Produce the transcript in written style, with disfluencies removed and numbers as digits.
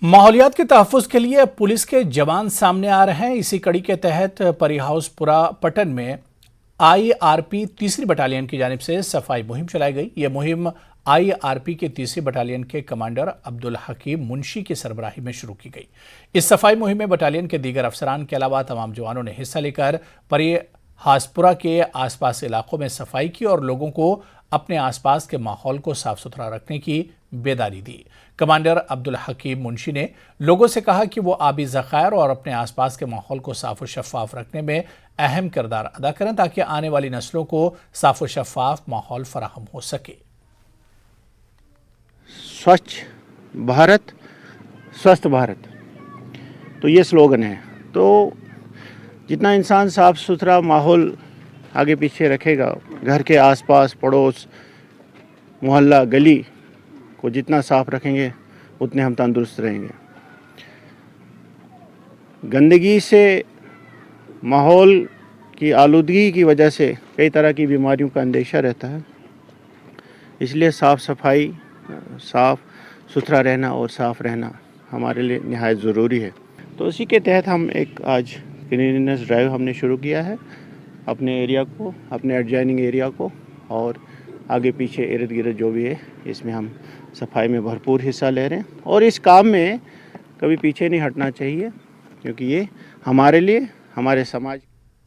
माहौलियात के तहफ़्फ़ुज़ के लिए पुलिस के जवान सामने आ रहे हैं। इसी कड़ी के तहत परिहाउसपुरा पट्टन में आईआरपी तीसरी बटालियन की जानिब से सफाई मुहिम चलाई गई। यह मुहिम आईआरपी के तीसरी बटालियन के कमांडर अब्दुल हकीम मुंशी की सरबराही में शुरू की गई। इस सफाई मुहिम में बटालियन के दीगर अफसरान के अलावा तमाम जवानों ने हिस्सा लेकर परिहासपुरा के आसपास इलाकों में सफाई की और लोगों को अपने आसपास के माहौल को साफ सुथरा रखने की बेदारी दी। कमांडर अब्दुल हकीम मुंशी ने लोगों से कहा कि वो आबी ज़खायर और अपने आसपास के माहौल को साफ और शफाफ रखने में अहम किरदार अदा करें ताकि आने वाली नस्लों को साफ और शफाफ माहौल फराहम हो सके। स्वच्छ भारत स्वस्थ भारत, तो ये स्लोगन है। तो जितना इंसान साफ सुथरा माहौल आगे पीछे रखेगा, घर के आसपास पड़ोस मोहल्ला गली को जितना साफ रखेंगे उतने हम तंदुरुस्त रहेंगे। गंदगी से माहौल की आलूदगी की वजह से कई तरह की बीमारियों का अंदेशा रहता है, इसलिए साफ़ सफाई साफ़ सुथरा रहना और साफ़ रहना हमारे लिए निहायत ज़रूरी है। तो इसी के तहत हम एक आज क्लीननेस ड्राइव हमने शुरू किया है अपने एरिया को, अपने एडजॉइनिंग एरिया को, और आगे पीछे इर्द गिर्द जो भी है इसमें हम सफाई में भरपूर हिस्सा ले रहे हैं। और इस काम में कभी पीछे नहीं हटना चाहिए, क्योंकि ये हमारे लिए, हमारे समाज